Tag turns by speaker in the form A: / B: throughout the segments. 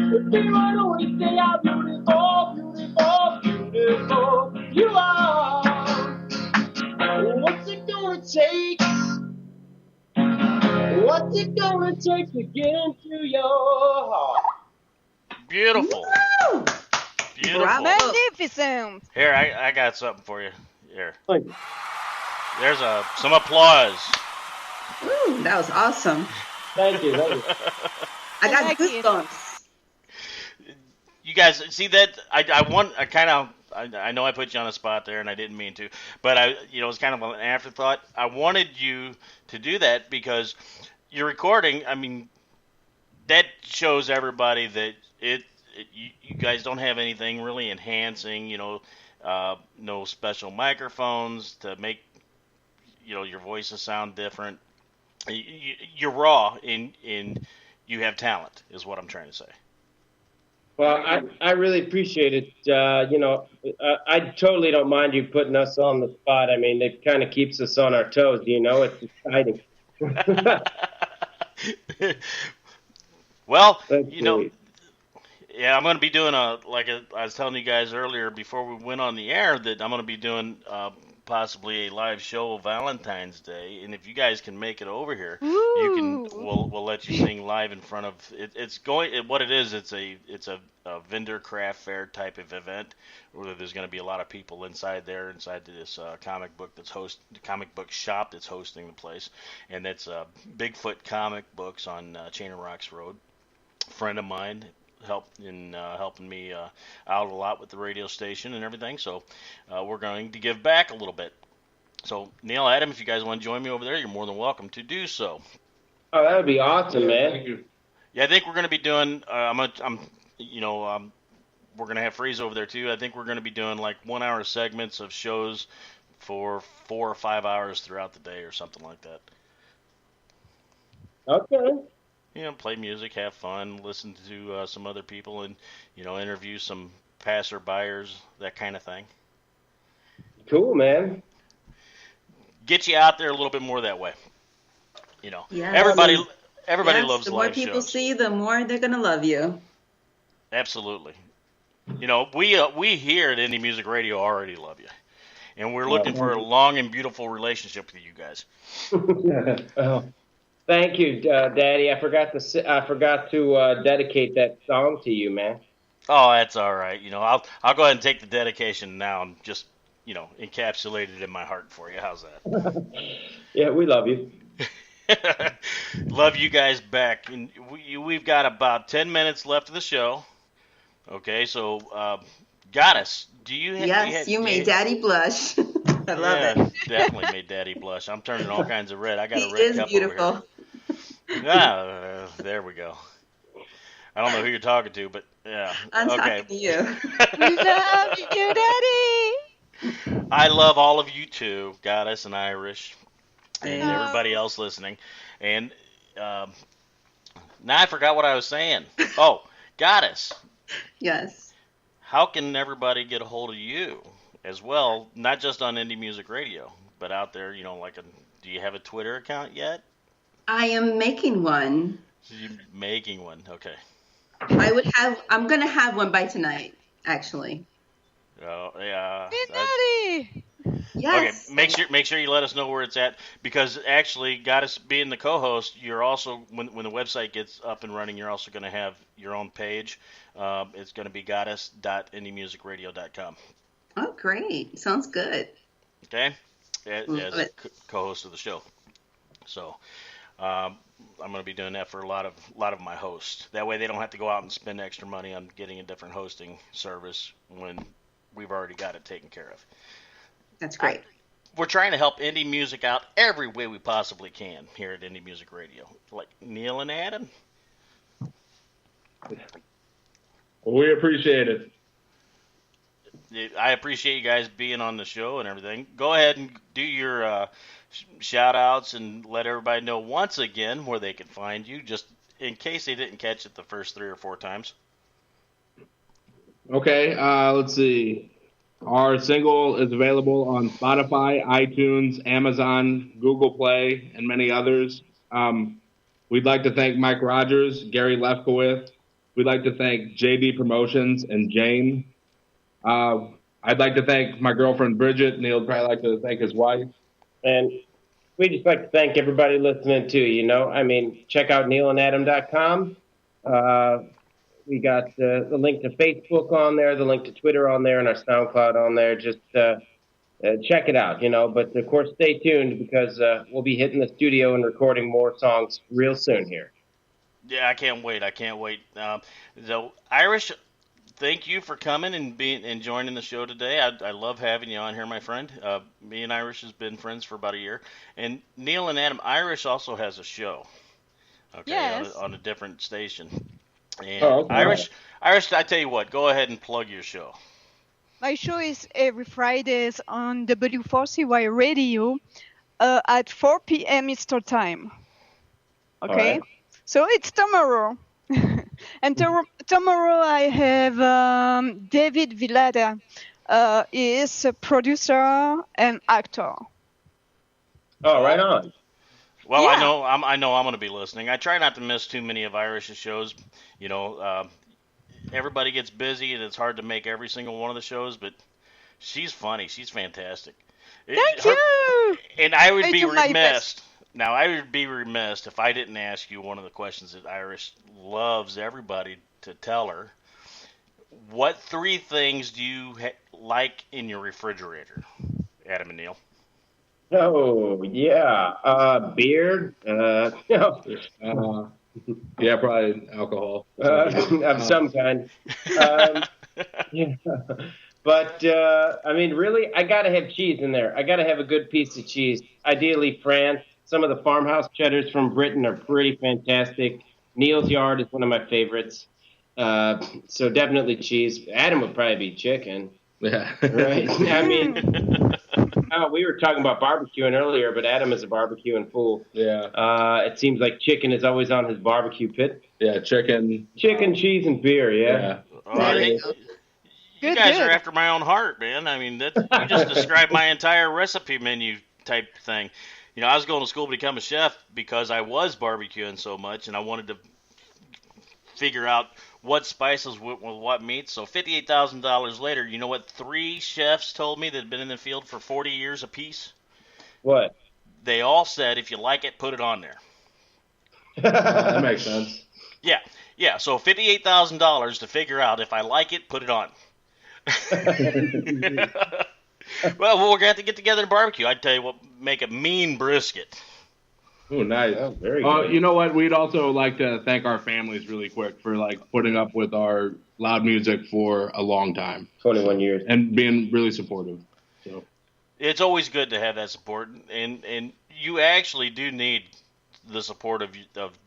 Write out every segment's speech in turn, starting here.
A: People always say how beautiful, beautiful, beautiful you are. What's it gonna take? What's it gonna take to get into your heart?
B: Beautiful.
C: Woo!
B: Beautiful.
C: Bravo.
D: Magnificent.
B: Here, I got something for you. Here.
A: Thank you.
B: There's some applause.
C: Ooh, that was awesome.
A: Thank you. Thank you.
C: I got
D: like it.
C: goosebumps.
B: You guys see that? I know I put you on the spot there, and I didn't mean to, but it's kind of an afterthought. I wanted you to do that because your recording. I mean, that shows everybody that you guys don't have anything really enhancing. No special microphones to make your voices sound different. You're raw and you have talent, is what I'm trying to say.
A: Well, I really appreciate it. I totally don't mind you putting us on the spot. I mean, it kind of keeps us on our toes. It's exciting.
B: Well,
A: That's great.
B: yeah, I'm going to be doing I was telling you guys earlier before we went on the air that I'm going to be doing possibly a live show Valentine's Day, and if you guys can make it over here, you can. We'll let you sing live in front of. What it is. It's a vendor craft fair type of event where there's going to be a lot of people inside this comic book shop that's hosting the place, and that's Bigfoot Comic Books on Chain of Rocks Road. Friend of mine helping me out a lot with the radio station and everything. So we're going to give back a little bit. So Neil, Adam, if you guys want to join me over there, you're more than welcome to do so.
A: Oh, that would be awesome, man.
E: Thank you.
B: Yeah, I think we're going to be doing. We're going to have Freeze over there too. I think we're going to be doing like 1 hour segments of shows for 4 or 5 hours throughout the day or something like that.
A: Okay.
B: Play music, have fun, listen to some other people, and interview some passerbyers, that kind of thing.
A: Cool, man.
B: Get you out there a little bit more that way.
C: Yes.
B: Everybody
C: Yes,
B: loves
C: the more
B: live
C: people
B: shows.
C: see, the more they're gonna love you.
B: Absolutely. We here at Indie Music Radio already love you, and we're looking for a long and beautiful relationship with you guys.
A: Oh, thank you, Daddy. I forgot to dedicate that song to you, man.
B: Oh, that's all right. I'll go ahead and take the dedication now and just encapsulate it in my heart for you. How's that?
A: Yeah, we love you.
B: Love you guys back. And we've got about 10 minutes left of the show. Okay, so Goddess, do you have...
C: Yes, you made Daddy blush. I love it.
B: Definitely made Daddy blush. I'm turning all kinds of red. I got
C: He
B: a red
C: is
B: cup
C: beautiful.
B: over here. There we go. I don't know who you're talking to, but yeah.
C: I'm
B: okay.
C: talking to you.
D: We love you, Daddy.
B: I love all of you too, Goddess and Irish, and
C: Yeah.
B: everybody else listening. And now I forgot what I was saying. Oh, Goddess,
C: Yes.
B: how can everybody get a hold of you as well? Not just on Indie Music Radio, but out there. Do you have a Twitter account yet?
C: I am making one.
B: You're making one, okay.
C: I'm gonna have one by tonight, actually.
B: Oh yeah.
D: Hey, Daddy.
C: Yes.
B: Okay, make sure you let us know where it's at, because actually, Goddess being the co-host, you're also when the website gets up and running, you're also going to have your own page. It's going to be goddess.indiemusicradio.com.
C: Oh, great. Sounds good.
B: Okay, as
C: Love it.
B: co-host of the show. So I'm going to be doing that for a lot of my hosts. That way, they don't have to go out and spend extra money on getting a different hosting service when we've already got it taken care of.
C: That's great.
B: We're trying to help indie music out every way we possibly can here at Indie Music Radio. Like Neil and Adam.
E: We appreciate it.
B: I appreciate you guys being on the show and everything. Go ahead and do your shout outs and let everybody know once again where they can find you, just in case they didn't catch it the first 3 or 4 times.
E: Okay, let's see. Our single is available on Spotify, iTunes, Amazon, Google Play, and many others. We'd like to thank Mike Rogers, Gary Lefkowitz, we'd like to thank JD Promotions and Jane. I'd like to thank my girlfriend Bridget. Neil would probably like to thank his wife.
A: And we just like to thank everybody listening too. I mean, check out NeilAndAdam.com. We got the link to Facebook on there, the link to Twitter on there, and our SoundCloud on there. Just check it out, But of course, stay tuned because we'll be hitting the studio and recording more songs real soon here.
B: Yeah, I can't wait. So Irish, thank you for coming and joining the show today. I love having you on here, my friend. Me and Irish has been friends for about a year. And Neil and Adam, Irish also has a show. Okay,
D: Yes.
B: on a different station. And
E: Okay.
B: Irish, I tell you what, go ahead and plug your show.
D: My show is every Fridays on W4CY Radio at 4 p.m. Eastern Time. Okay?
A: All right.
D: So it's tomorrow. And tomorrow I have David Villada. He is a producer and actor.
A: Oh, right on.
B: Well,
D: Yeah.
B: I know I'm going to be listening. I try not to miss too many of Irish's shows. Everybody gets busy and it's hard to make every single one of the shows, but she's funny. She's fantastic.
D: Thank you.
B: And I would
D: I
B: be
D: do my
B: remiss.
D: best.
B: Now, I would be remiss if I didn't ask you one of the questions that Irish loves everybody to tell her. What 3 things do you like in your refrigerator, Adam and Neil?
A: Oh, yeah. Beer.
E: Yeah, probably alcohol.
A: Of some kind. Yeah. But, I mean, really, I got to have cheese in there. I got to have a good piece of cheese. Ideally, France. Some of the farmhouse cheddars from Britain are pretty fantastic. Neil's Yard is one of my favorites. So definitely cheese. Adam would probably be chicken.
E: Yeah.
A: Right? I mean, we were talking about barbecuing earlier, but Adam is a barbecuing fool.
E: Yeah.
A: It seems like chicken is always on his barbecue pit.
E: Yeah, chicken.
A: Chicken, cheese, and beer, yeah.
B: There you go. You guys are after my own heart, man. I mean, you just described my entire recipe menu type thing. I was going to school to become a chef because I was barbecuing so much, and I wanted to figure out what spices with what meats. So $58,000 later, you know what 3 chefs told me that had been in the field for 40 years apiece?
A: What?
B: They all said, if you like it, put it on there.
E: That makes sense.
B: Yeah. So $58,000 to figure out if I like it, put it on. Well, we're going to have to get together and barbecue. I'd tell you what, make a mean brisket.
E: Oh, nice.
A: Oh, very good.
E: You know what? We'd also like to thank our families really quick for putting up with our loud music for a long time
A: 21 years.
E: and being really supportive. So
B: It's always good to have that support, and you actually do need the support of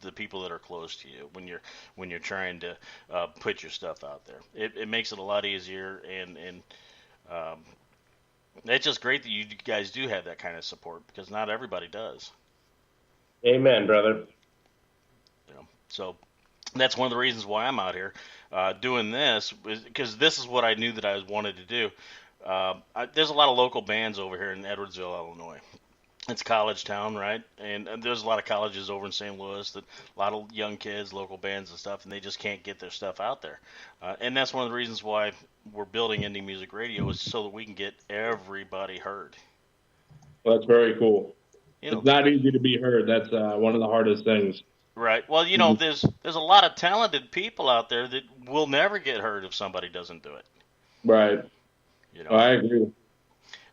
B: the people that are close to you when you're trying to put your stuff out there. It makes it a lot easier, and it's just great that you guys do have that kind of support because not everybody does.
A: Amen, brother.
B: So that's one of the reasons why I'm out here doing this, because this is what I knew that I wanted to do. There's a lot of local bands over here in Edwardsville, Illinois. It's college town, right? And there's a lot of colleges over in St. Louis, that a lot of young kids, local bands and stuff, and they just can't get their stuff out there. And that's one of the reasons why we're building Indie Music Radio, is so that we can get everybody heard.
E: well, that's very cool. It's not easy to be heard. That's one of the hardest things.
B: Right. Well, there's a lot of talented people out there that will never get heard if somebody doesn't do it.
E: Right. I agree.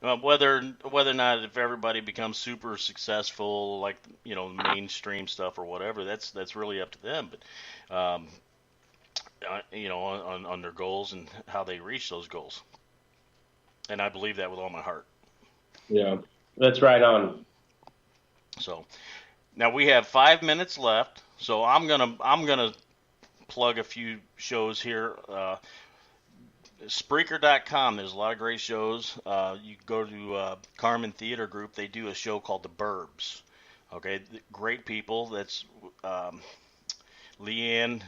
B: Whether or not if everybody becomes super successful, like mainstream stuff or whatever, that's really up to them. But on their goals and how they reach those goals. And I believe that with all my heart.
E: Yeah.
A: That's right on.
B: So now we have 5 minutes left. So I'm gonna plug a few shows here. Spreaker.com. There's a lot of great shows. You go to Carmen Theater Group. They do a show called The Burbs. Okay, great people. That's Leanne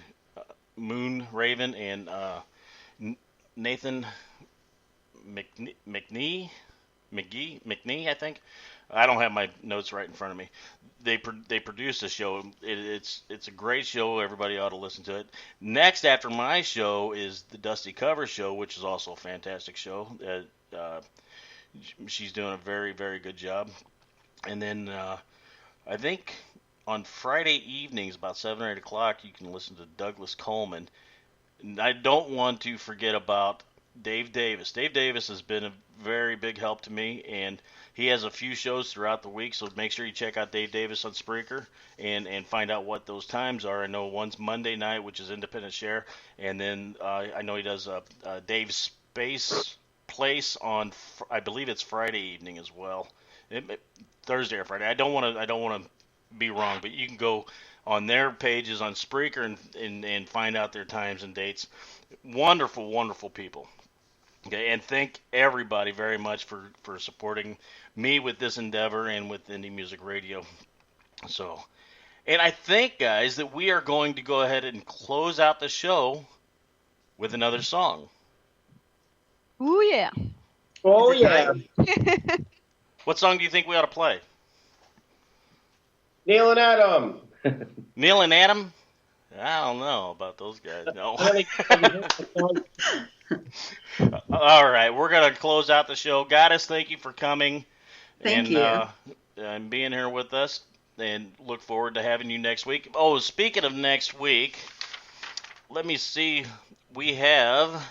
B: Moon Raven and Nathan McNee. McNee, I think. I don't have my notes right in front of me. They produced a show. It's a great show. Everybody ought to listen to it. Next after my show is the Dusty Cover Show, which is also a fantastic show. She's doing a very, very good job. And then I think on Friday evenings, about 7 or 8 o'clock, you can listen to Douglas Coleman. And I don't want to forget about Dave Davis. Dave Davis has been a very big help to me, and he has a few shows throughout the week, so make sure you check out Dave Davis on Spreaker and find out what those times are. I know one's Monday night, which is Independent Share, and then I know he does Dave's Space Place on, I believe it's Friday evening as well. Thursday or Friday. I don't want to be wrong, but you can go on their pages on Spreaker and find out their times and dates. Wonderful, wonderful people. Okay, and thank everybody very much for supporting me with this endeavor and with Indie Music Radio. So, and I think, guys, that we are going to go ahead and close out the show with another song.
D: Ooh, yeah.
A: Oh, yeah.
B: What song do you think we ought to play?
A: Neil and Adam.
B: Neil and Adam? I don't know about those guys. No. All right, we're going to close out the show. Goddess, thank you for coming.
C: Thank you.
B: And being here with us, and look forward to having you next week. Oh, speaking of next week, let me see. We have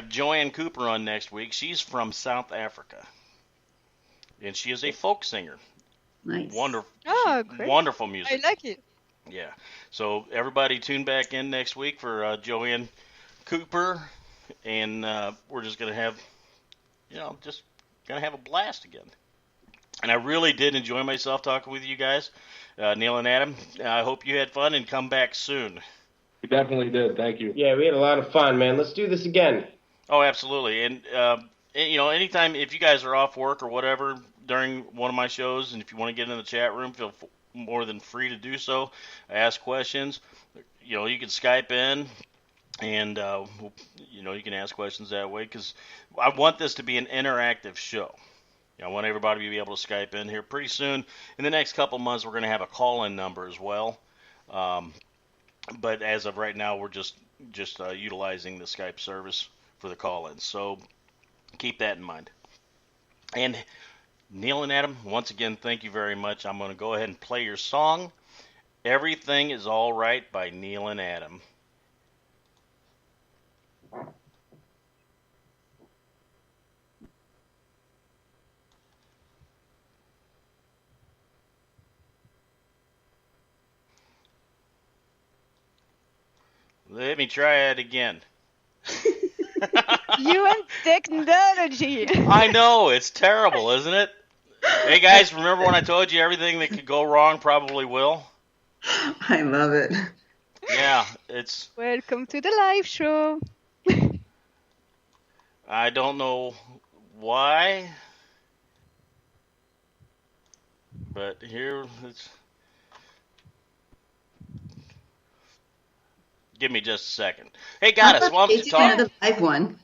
B: Joanne Cooper on next week. She's from South Africa, and she is a folk singer.
C: Nice.
B: Wonderful.
D: Oh, great.
B: Wonderful music.
D: I like it.
B: Yeah. So everybody tune back in next week for Joanne Cooper, and we're just gonna have, have a blast again. And I really did enjoy myself talking with you guys, Neil and Adam. I hope you had fun and come back soon.
E: We definitely did. Thank you.
A: Yeah, we had a lot of fun, man. Let's do this again.
B: Oh, absolutely. And anytime if you guys are off work or whatever during one of my shows, and if you want to get in the chat room, feel more than free to do so. Ask questions. You can Skype in, and you can ask questions that way, because I want this to be an interactive show. I want everybody to be able to Skype in here pretty soon. In the next couple months, we're going to have a call-in number as well. But as of right now, we're just utilizing the Skype service for the call-ins. So keep that in mind. And Neil and Adam, once again, thank you very much. I'm going to go ahead and play your song, Everything Is All Right by Neil and Adam. Let me try it again.
D: You and technology.
B: I know, it's terrible, isn't it? Hey guys, remember when I told you everything that could go wrong probably will?
C: I love it.
B: Yeah, it's...
D: Welcome to the live show.
B: I don't know why, but here it's... Give me just a second. Hey, Goddess, why don't you talk?
C: Another live one.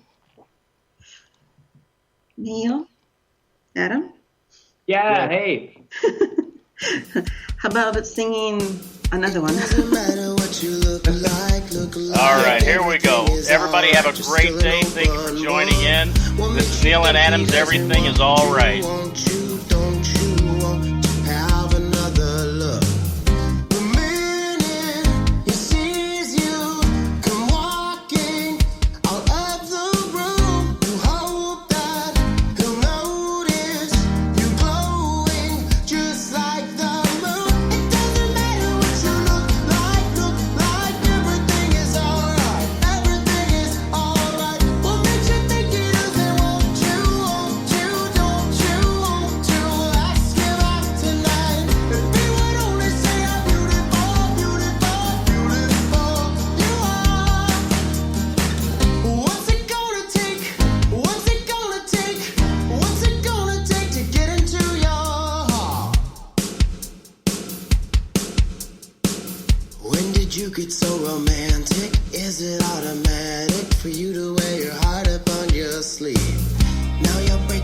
C: Neil? Adam?
A: Yeah, hey.
C: How about singing another one?
B: All right, here we go. Everybody have a great day. Thank you for joining in. This is Neil and Adam's Everything Is All Right.
F: You get so romantic. Is it automatic for you to wear your heart up on your sleeve? Now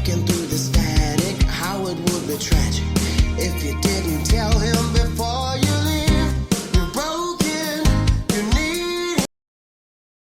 F: breaking through the static. How it would be tragic if you didn't